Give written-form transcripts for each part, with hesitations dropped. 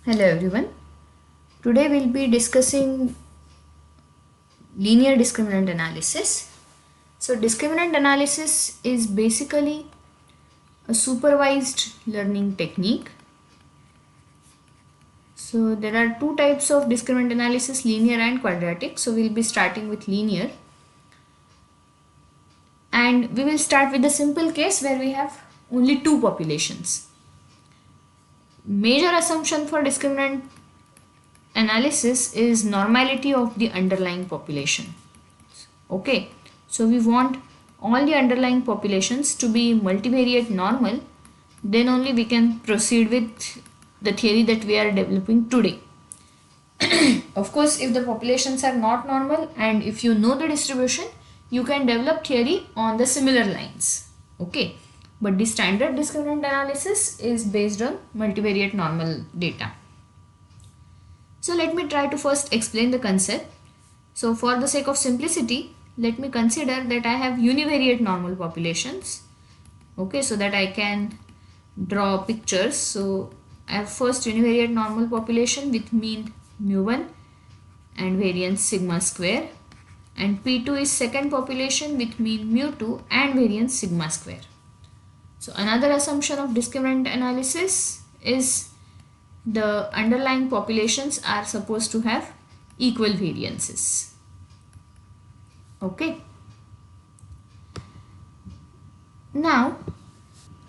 Hello everyone. Today we'll be discussing linear discriminant analysis. So discriminant analysis is basically a supervised learning technique. So there are two types of discriminant analysis, linear and quadratic. So we'll be starting with linear. And we will start with the simple case where we have only two populations. Major assumption for discriminant analysis is normality of the underlying population. Okay, so we want all the underlying populations to be multivariate normal, then only we can proceed with the theory that we are developing today. Of course, if the populations are not normal and if you know the distribution, you can develop theory on the similar lines. Okay, but the standard discriminant analysis is based on multivariate normal data. So let me try to first explain the concept. So for the sake of simplicity, let me consider that I have univariate normal populations. Okay, so that I can draw pictures. So I have first univariate normal population with mean mu1 and variance sigma square, and P2 is second population with mean mu2 and variance sigma square. So another assumption of discriminant analysis is the underlying populations are supposed to have equal variances. Okay. Now,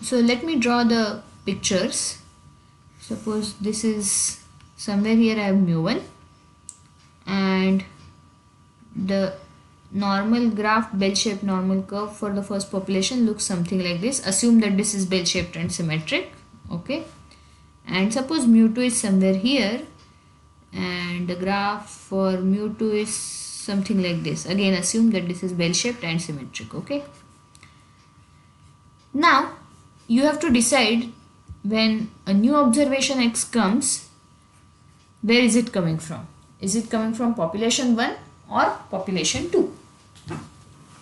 so let me draw the pictures. Suppose this is somewhere here I have mu1 and the normal graph bell-shaped normal curve for the first population looks something like this. Assume that this is bell-shaped and symmetric. Okay. And suppose mu2 is somewhere here and the graph for mu2 is something like this. Again, assume that this is bell-shaped and symmetric. Okay. Now you have to decide when a new observation X comes, where is it coming from? Is it coming from population 1 or population 2?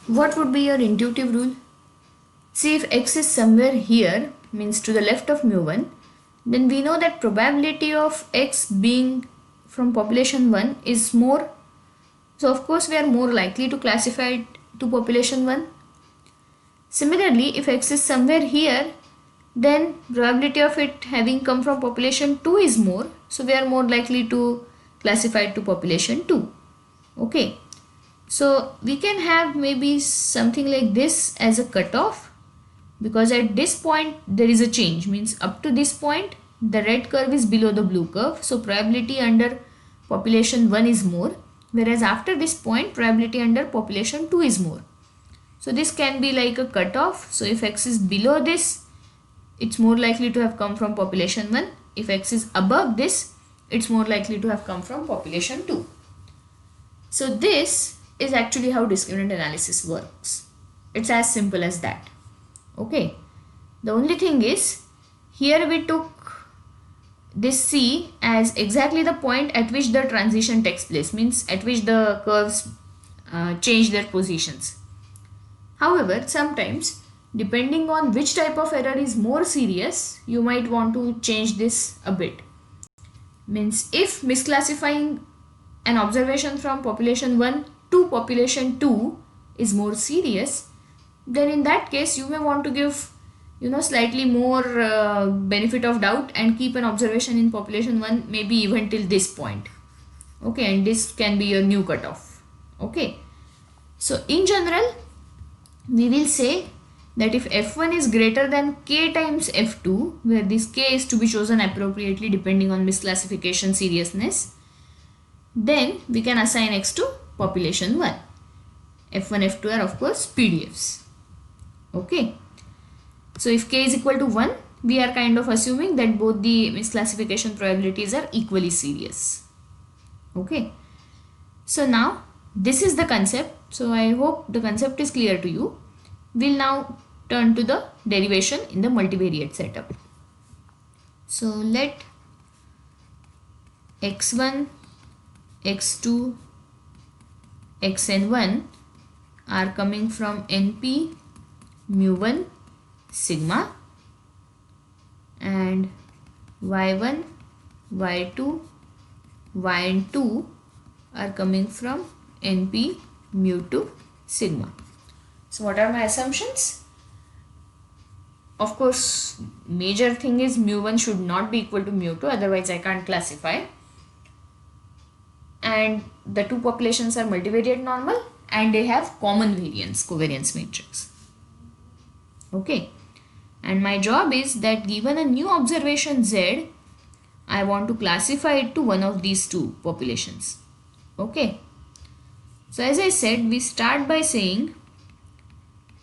What would be your intuitive rule? See, if X is somewhere here, means to the left of mu1, then we know that probability of X being from population 1 is more. So of course we are more likely to classify it to population 1. Similarly, if X is somewhere here, then probability of it having come from population 2 is more. So we are more likely to classify it to population 2. Okay. So we can have maybe something like this as a cutoff, because at this point there is a change, means up to this point the red curve is below the blue curve. So probability under population 1 is more, whereas after this point probability under population 2 is more. So this can be like a cutoff. So if X is below this, it's more likely to have come from population 1. If X is above this, it's more likely to have come from population 2. So this is actually how discriminant analysis works. It's as simple as that. Okay. The only thing is, here we took this C as exactly the point at which the transition takes place, means at which the curves change their positions. However, sometimes depending on which type of error is more serious, you might want to change this a bit. Means if misclassifying an observation from population 1 to population 2 is more serious, then in that case you may want to give slightly more benefit of doubt and keep an observation in population 1 maybe even till this point. Okay, and this can be your new cutoff. Okay, so in general we will say that if f1 is greater than k times f2, where this k is to be chosen appropriately depending on misclassification seriousness, then we can assign X to population 1. F1, F2 are of course PDFs. Okay. So if k is equal to 1, we are kind of assuming that both the misclassification probabilities are equally serious. Okay. So now this is the concept. So I hope the concept is clear to you. We'll now turn to the derivation in the multivariate setup. So let x1, x2, xn1 are coming from np mu1 sigma, and y1, y2, yn 2 are coming from np mu2 sigma. So what are my assumptions? Of course, major thing is mu1 should not be equal to mu2, otherwise I can't classify. And the two populations are multivariate normal and they have common variance, covariance matrix. Okay. And my job is that given a new observation Z, I want to classify it to one of these two populations. Okay. So as I said, we start by saying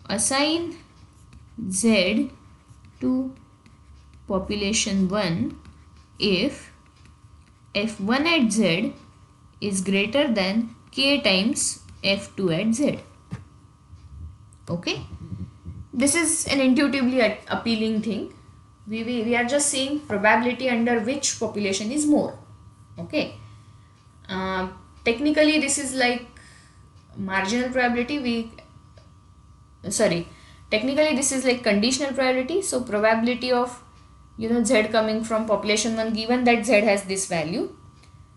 assign Z to population 1 if f1 at Z is greater than k times f2 at Z. Okay. This is an intuitively appealing thing. We are just saying probability under which population is more. Okay. Technically this is like marginal probability. Technically this is like conditional probability. So probability of Z coming from population 1 given that Z has this value.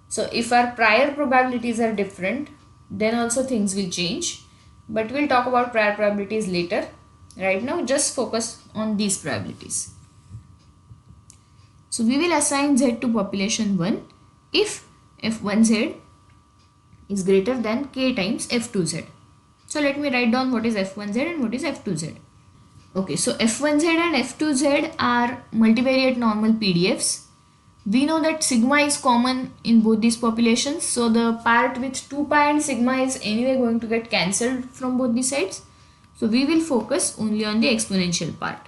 So if our prior probabilities are different, then also things will change. But we'll talk about prior probabilities later. Right now just focus on these probabilities. So we will assign Z to population 1 if f1Z is greater than k times f2Z. So let me write down what is f1Z and what is f2Z. Okay, so f1Z and f2Z are multivariate normal PDFs. We know that sigma is common in both these populations. So the part with 2 pi and sigma is anyway going to get cancelled from both the sides. So we will focus only on the exponential part.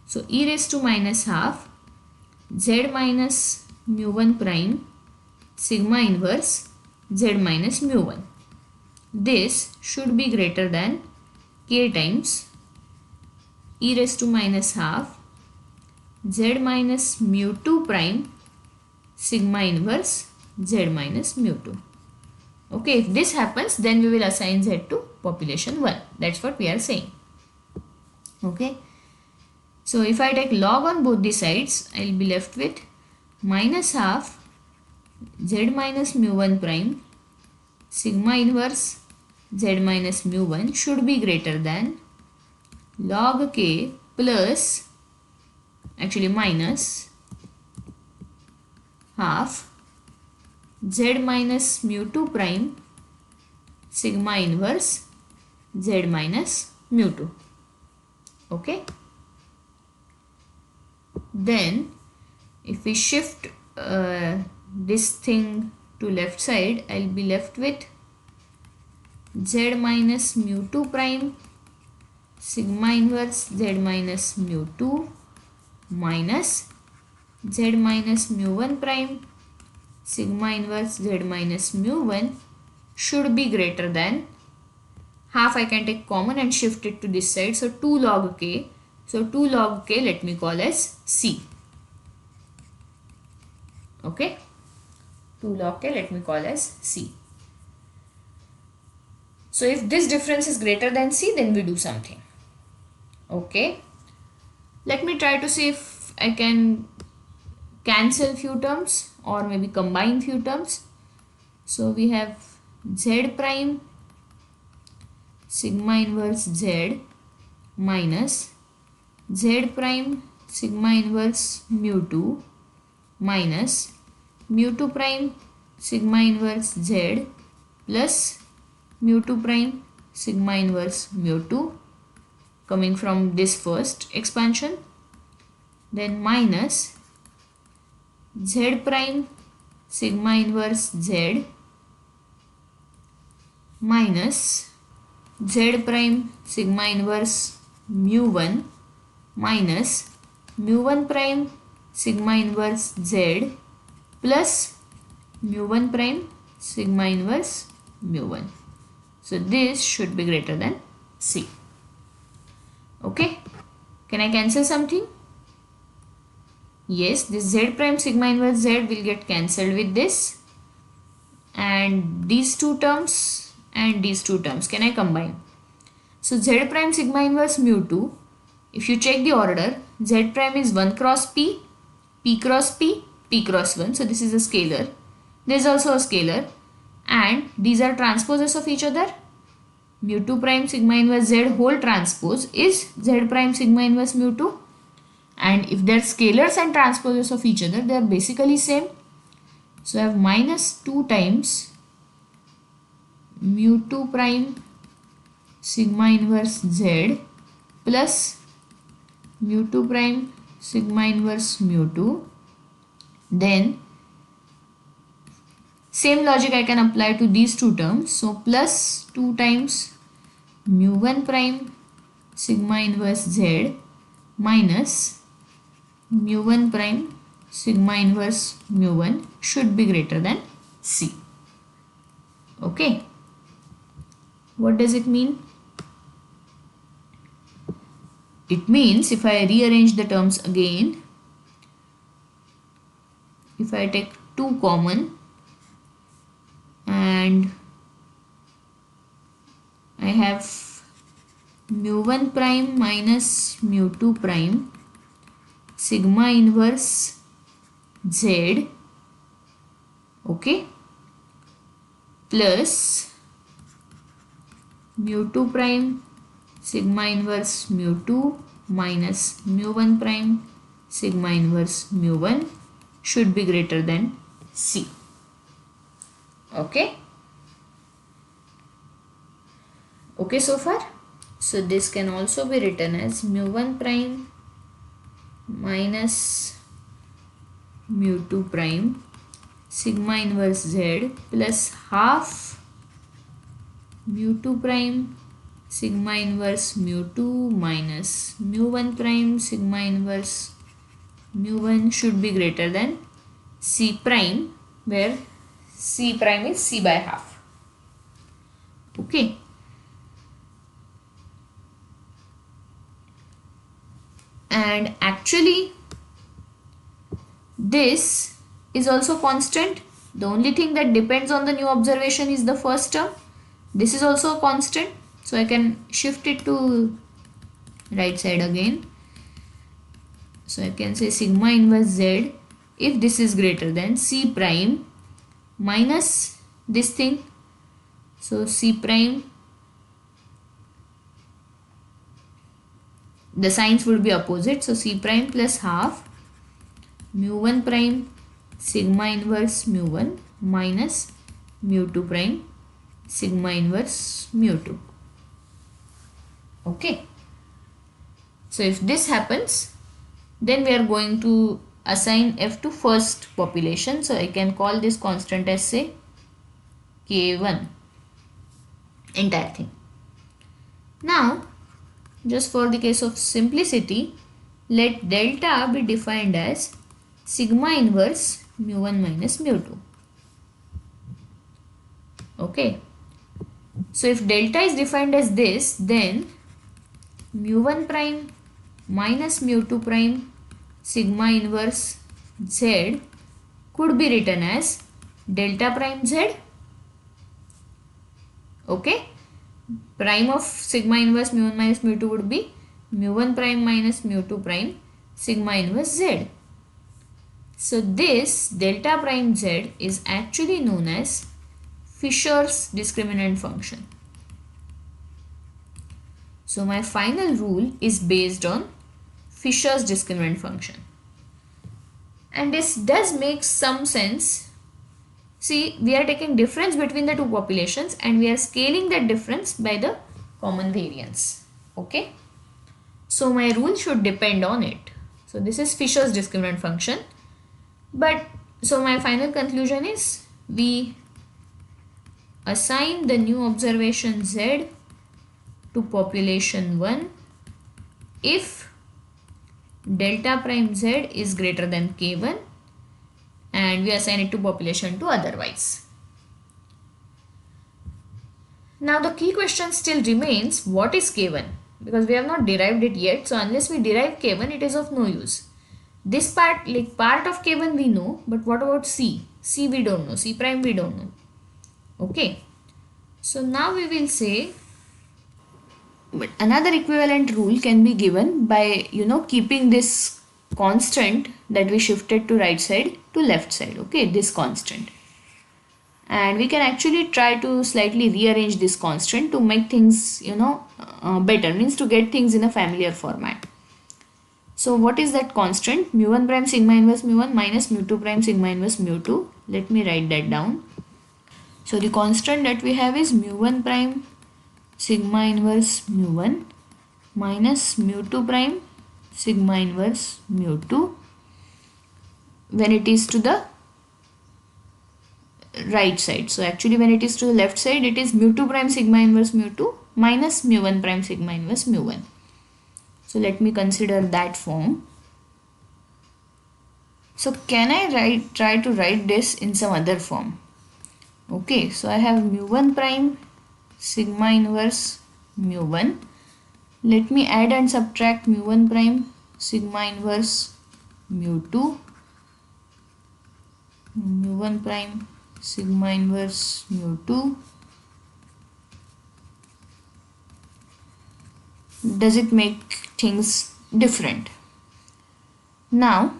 So e raised to minus half Z minus mu1 prime sigma inverse Z minus mu1. This should be greater than k times e raised to minus half Z minus mu2 prime sigma inverse Z minus mu2. Okay, if this happens, then we will assign Z to population 1. That's what we are saying. Okay. So if I take log on both the sides, I will be left with minus half Z minus mu1 prime sigma inverse Z minus mu1 should be greater than log k plus, actually minus half Z minus mu2 prime sigma inverse Z minus mu2. Okay. Then if we shift this thing to left side, I'll be left with Z minus mu2 prime sigma inverse Z minus mu2 minus Z minus mu1 prime sigma inverse Z minus mu1 should be greater than half. I can take common and shift it to this side. So 2 log k. So 2 log k let me call as C. Okay. 2 log k let me call as C. So if this difference is greater than C, then we do something. Okay. Let me try to see if I can cancel few terms or maybe combine few terms. So we have Z prime sigma inverse Z minus Z prime sigma inverse mu2 minus mu2 prime sigma inverse Z plus mu2 prime sigma inverse mu2 coming from this first expansion, then minus Z prime sigma inverse Z minus Z prime sigma inverse mu1 minus mu1 prime sigma inverse Z plus mu1 prime sigma inverse mu1. So this should be greater than C. Okay. Can I cancel something? Yes, this Z prime sigma inverse Z will get cancelled with this, and these two terms and these two terms can I combine? So Z prime sigma inverse mu2, if you check the order, Z prime is 1 cross P, P cross P, p cross 1. So this is a scalar. There is also a scalar. And these are transposes of each other. Mu 2 prime sigma inverse z whole transpose is z prime sigma inverse mu 2. And if they are scalars and transposes of each other, they are basically same. So I have minus 2 times mu 2 prime sigma inverse z plus mu 2 prime sigma inverse mu 2. Then same logic I can apply to these two terms. So plus 2 times mu 1 prime sigma inverse z minus mu 1 prime sigma inverse mu 1 should be greater than C. Okay. What does it mean? It means if I rearrange the terms again, if I take 2 common and I have mu 1 prime minus mu 2 prime sigma inverse z, okay, plus mu 2 prime sigma inverse mu 2 minus mu 1 prime sigma inverse mu 1 should be greater than C. Okay. Okay so far? So this can also be written as mu 1 prime minus mu 2 prime sigma inverse z plus half mu 2 prime sigma inverse mu 2 minus mu 1 prime sigma inverse mu 1 should be greater than C prime, where C prime is C by half. Okay. And actually this is also constant. The only thing that depends on the new observation is the first term. This is also a constant. So I can shift it to right side again. So I can say sigma inverse z if this is greater than C prime minus this thing. So C prime, the signs would be opposite. So C prime plus half mu 1 prime sigma inverse mu 1 minus mu 2 prime sigma inverse mu 2. Okay. So if this happens, then we are going to assign f to first population. So I can call this constant as say k1, entire thing. Now just for the case of simplicity, let delta be defined as sigma inverse mu 1 minus mu 2. Okay. So if delta is defined as this, then mu 1 prime minus mu 2 prime sigma inverse z could be written as delta prime z. Okay. Prime of sigma inverse mu 1 minus mu 2 would be mu 1 prime minus mu 2 prime sigma inverse z. So this delta prime z is actually known as Fisher's discriminant function. So my final rule is based on Fisher's discriminant function. And this does make some sense. See, we are taking difference between the two populations and we are scaling that difference by the common variance. Okay. So my rule should depend on it. So this is Fisher's discriminant function. But so my final conclusion is we assign the new observation z to population 1 if delta prime z is greater than k1, and we assign it to population 2 otherwise. Now the key question still remains, what is k1? Because we have not derived it yet. So unless we derive k1, it is of no use. This part, like part of k1 we know, but what about c? C we don't know, c prime we don't know. Okay. So now we will say, but another equivalent rule can be given by, keeping this constant that we shifted to right side to left side. Okay, this constant. And we can actually try to slightly rearrange this constant to make things, better, means to get things in a familiar format. So what is that constant? Mu1 prime sigma inverse mu1 minus mu2 prime sigma inverse mu2. Let me write that down. So the constant that we have is mu1 prime sigma inverse mu1 minus mu2 prime sigma inverse mu2 when it is to the right side. So actually when it is to the left side, it is mu2 prime sigma inverse mu2 minus mu1 prime sigma inverse mu1. So let me consider that form. So can I try to write this in some other form? Okay, so I have mu1 prime sigma inverse mu1. Let me add and subtract mu1 prime sigma inverse mu2, mu1 prime sigma inverse mu2. Does it make things different? Now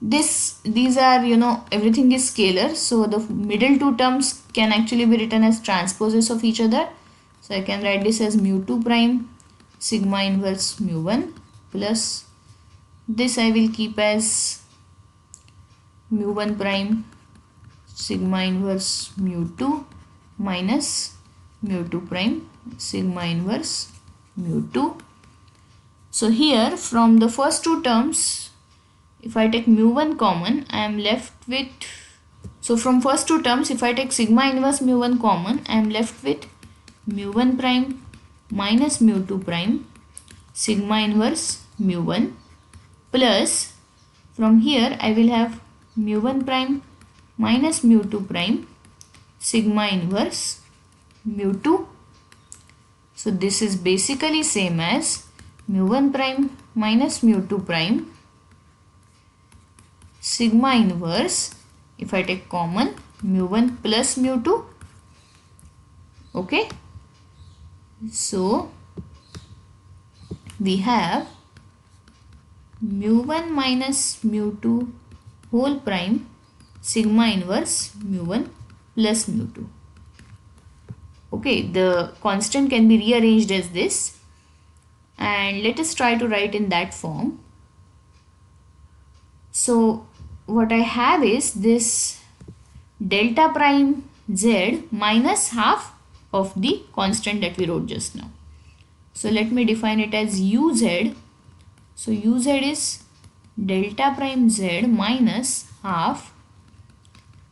these are, everything is scalar, so the middle two terms can actually be written as transposes of each other. So I can write this as mu2 prime sigma inverse mu1 plus this I will keep as mu1 prime sigma inverse mu2 minus mu2 prime sigma inverse mu2. So here from the first two terms, if I take mu1 common, I am left with, so from first two terms if I take sigma inverse mu1 common, I am left with mu1 prime minus mu2 prime sigma inverse mu1 plus from here I will have mu1 prime minus mu2 prime sigma inverse mu2. So this is basically same as mu1 prime minus mu2 prime sigma inverse, if I take common, mu1 plus mu2. Okay, so we have mu1 minus mu2 whole prime sigma inverse mu1 plus mu2. Okay, the constant can be rearranged as this, and let us try to write in that form. So what I have is this delta prime z minus half of the constant that we wrote just now. So let me define it as uz. So uz is delta prime z minus half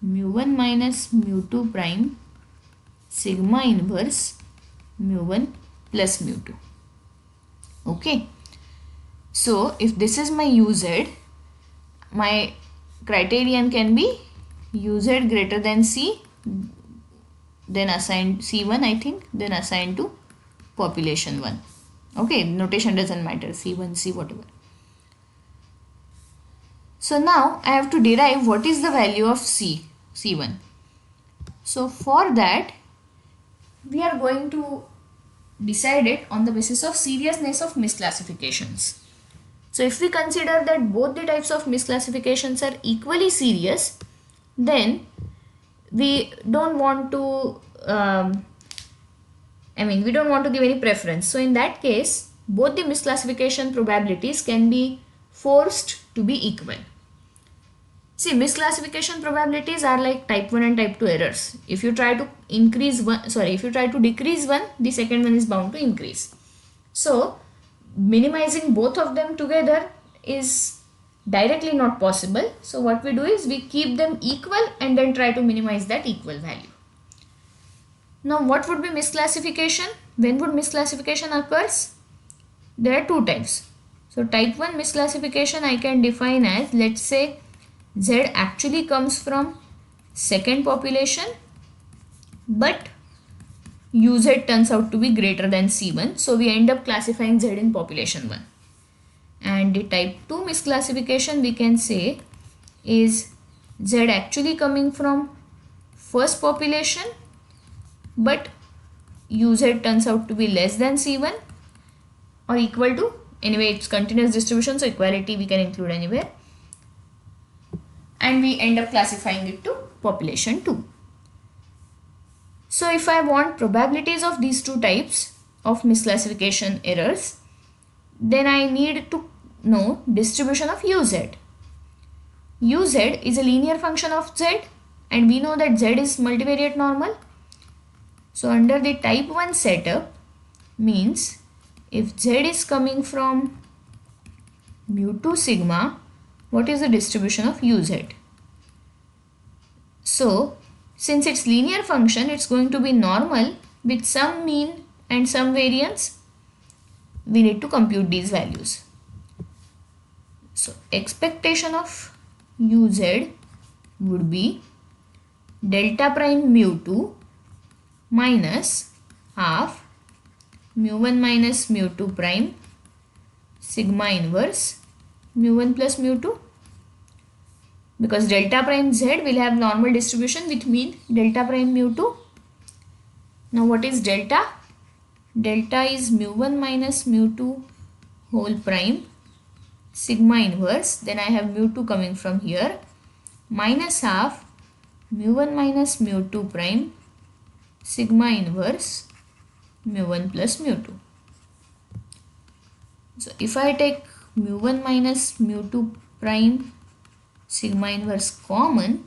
mu1 minus mu2 prime sigma inverse mu1 plus mu2. Okay, so if this is my uz, my criterion can be uz greater than c, then assigned c1 I think, then assigned to population 1. Okay, notation doesn't matter, c1, c whatever. So now I have to derive what is the value of c1. So for that we are going to decide it on the basis of seriousness of misclassifications. So if we consider that both the types of misclassifications are equally serious, then we don't want to we don't want to give any preference. So in that case, both the misclassification probabilities can be forced to be equal. See, misclassification probabilities are like type 1 and type 2 errors. If you try to decrease one, the second one is bound to increase. So minimizing both of them together is directly not possible. So what we do is we keep them equal and then try to minimize that equal value. Now what would be misclassification? When would misclassification occurs? There are two types. So type 1 misclassification I can define as, let's say Z actually comes from second population, but uz turns out to be greater than c1. So we end up classifying Z in population 1. And the type 2 misclassification we can say is Z actually coming from first population, but uz turns out to be less than c1 or equal to Anyway, it's continuous distribution, so equality we can include anywhere. And we end up classifying it to population 2. So if I want probabilities of these two types of misclassification errors, then I need to know distribution of uz. uz is a linear function of z, and we know that z is multivariate normal. So under the type 1 setup means if z is coming from mu2 sigma, what is the distribution of uz? So since it's linear function, it's going to be normal with some mean and some variance. We need to compute these values. So expectation of uz would be delta prime mu2 minus half mu1 minus mu2 prime sigma inverse mu1 plus mu2, because delta prime z will have normal distribution with mean delta prime mu2. Now what is delta? Delta is mu1 minus mu2 whole prime sigma inverse, then I have mu2 coming from here, minus half mu1 minus mu2 prime sigma inverse mu1 plus mu2. So if I take mu1 minus mu2 prime sigma inverse common,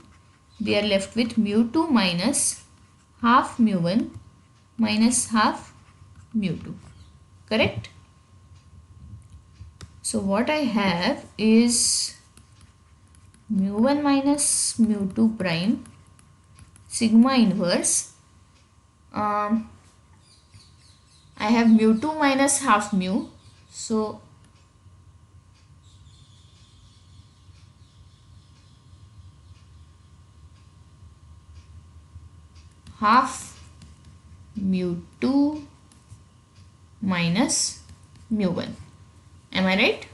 we are left with mu2 minus half mu1 minus half mu2, correct? So what I have is mu1 minus mu2 prime sigma inverse. I have mu2 minus half mu, so half mu2 minus mu1. Am I right?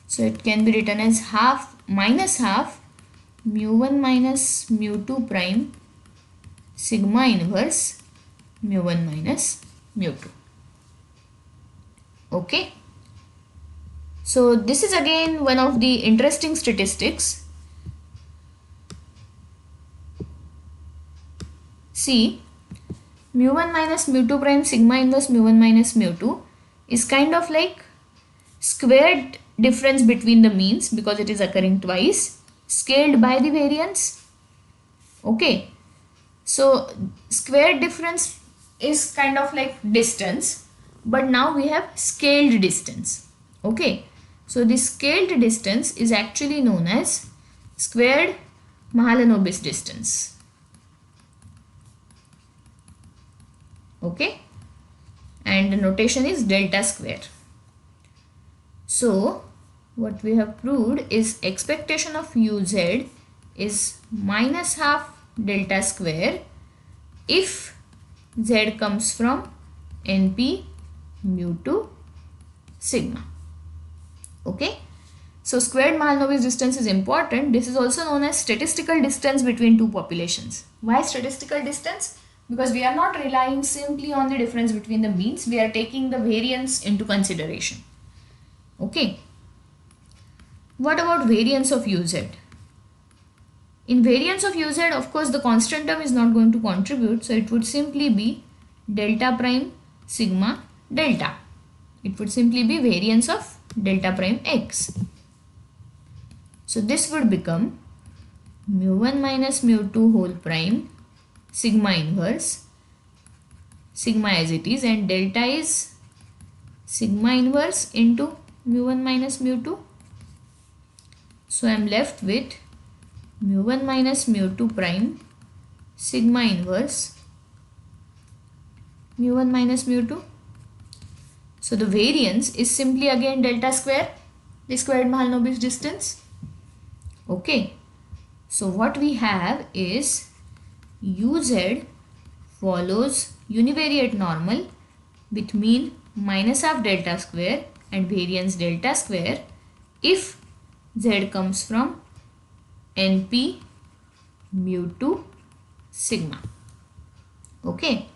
So it can be written as half minus half mu1 minus mu2 prime sigma inverse mu1 minus mu2. Okay. So this is again one of the interesting statistics. See, mu1 minus mu2 prime sigma inverse mu1 minus mu2 is kind of like squared difference between the means because it is occurring twice, scaled by the variance. Okay, so squared difference is kind of like distance, but now we have scaled distance. Okay, so this scaled distance is actually known as squared Mahalanobis distance. Okay, and the notation is delta square. So what we have proved is expectation of uz is minus half delta square if z comes from np mu2 sigma. Okay, so squared Mahalanobis distance is important. This is also known as statistical distance between two populations. Why statistical distance? Because we are not relying simply on the difference between the means, we are taking the variance into consideration. Okay, what about variance of uz? In variance of uz, of course the constant term is not going to contribute, so it would simply be delta prime sigma delta. It would simply be variance of delta prime x. So this would become mu1 minus mu2 whole prime sigma inverse, sigma as it is, and delta is sigma inverse into mu1 minus mu2. So I am left with mu1 minus mu2 prime sigma inverse mu1 minus mu2. So the variance is simply again delta square, the squared Mahalanobis distance. Okay, so what we have is uz follows univariate normal with mean minus half delta square and variance delta square if z comes from np mu2 sigma. Okay,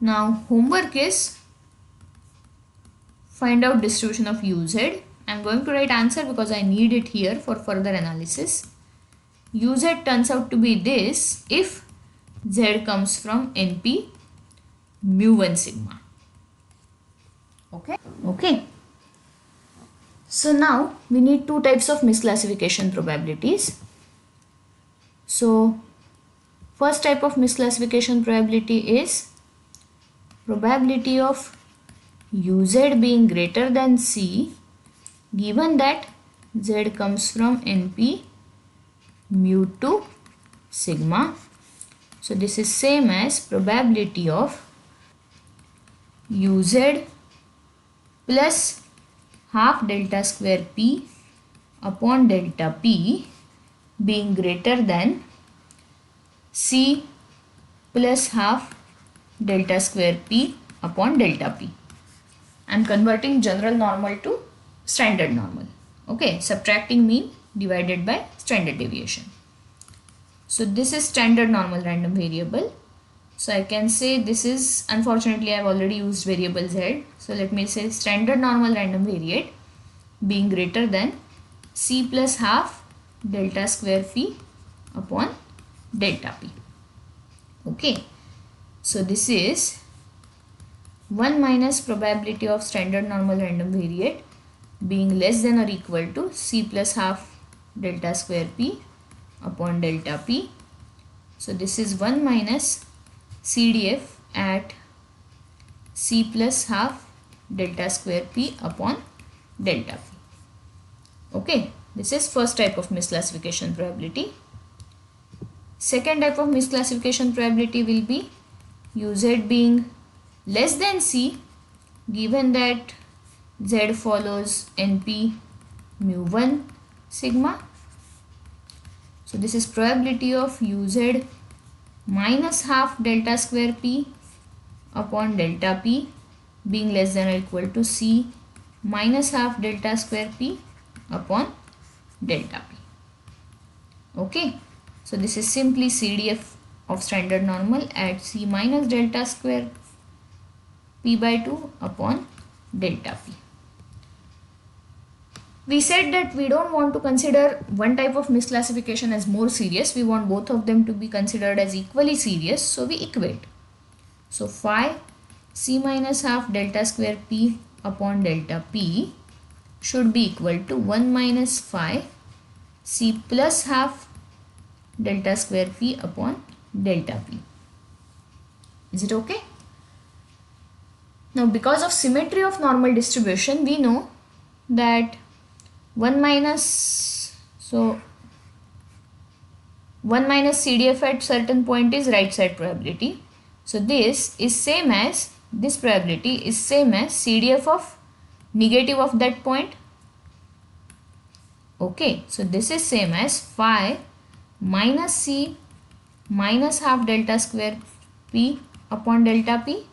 Now homework is find out distribution of uz. I'm going to write answer because I need it here for further analysis. uz turns out to be this if z comes from np mu1 sigma. Okay. So now we need two types of misclassification probabilities. So first type of misclassification probability is probability of uz being greater than c given that z comes from np mu2 sigma. So this is same as probability of uz plus half delta square p upon delta p being greater than c plus half delta square p upon delta p. I am converting general normal to standard normal. Okay, subtracting mean divided by standard deviation. So this is standard normal random variable. So I can say this is, unfortunately I have already used variable z. So let me say standard normal random variate being greater than c plus half delta square p upon delta p. Okay, so this is 1 minus probability of standard normal random variate being less than or equal to c plus half delta square p upon delta p. So this is 1 minus CDF at c plus half delta square p upon delta p. Okay, this is first type of misclassification probability. Second type of misclassification probability will be uz being less than c given that z follows np mu1 sigma. So this is probability of uz minus half delta square p upon delta p being less than or equal to c minus half delta square p upon delta p. Okay, so this is simply CDF of standard normal at c minus delta square p by 2 upon delta p. We said that we don't want to consider one type of misclassification as more serious. We want both of them to be considered as equally serious. So we equate. So phi c minus half delta square p upon delta p should be equal to 1 minus phi c plus half delta square p upon delta p. Is it okay? Now because of symmetry of normal distribution, we know that 1 minus CDF at certain point is right side probability. So this is same as, this probability is same as CDF of negative of that point. Okay, so this is same as phi minus c minus half delta square p upon delta p.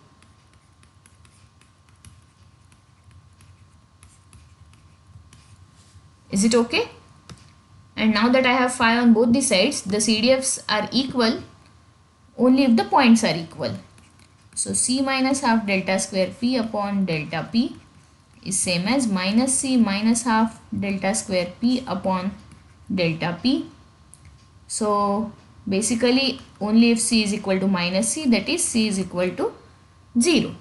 Is it okay? And now that I have phi on both the sides, the CDFs are equal only if the points are equal. So c minus half delta square p upon delta p is same as minus c minus half delta square p upon delta p. So basically only if c is equal to minus c, that is c is equal to 0.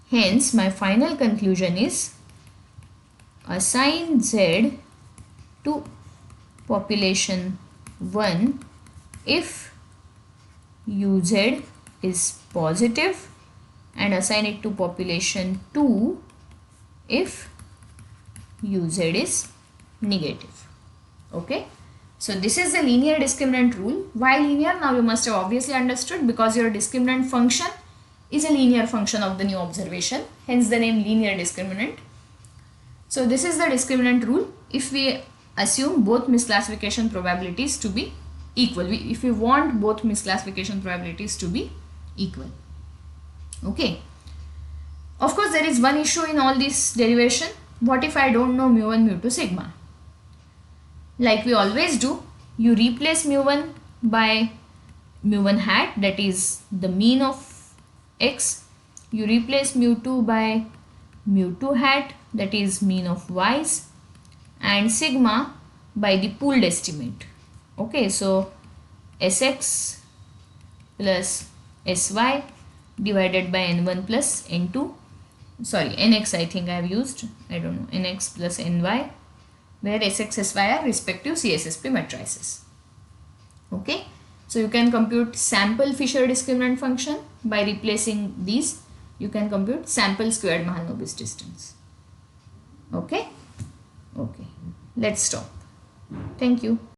Hence my final conclusion is assign z to population 1 if uz is positive and assign it to population 2 if uz is negative. Okay, so this is the linear discriminant rule. Why linear? Now you must have obviously understood, because your discriminant function is a linear function of the new observation, hence the name linear discriminant. So this is the discriminant rule if we assume both misclassification probabilities to be equal. If we want both misclassification probabilities to be equal. Okay. Of course, there is one issue in all this derivation. What if I don't know mu1, mu2, sigma? Like we always do, you replace mu1 by mu1 hat, that is the mean of x, you replace mu2 by mu2 hat, that is mean of y's, and sigma by the pooled estimate. Okay, so sx plus sy divided by n1 plus n2, sorry nx I think I have used, I don't know, nx plus ny, where sx sy are respective CSSP matrices. Okay, so you can compute sample Fisher discriminant function by replacing these. You can compute sample squared Mahalanobis distance. Okay, let's stop. Thank you.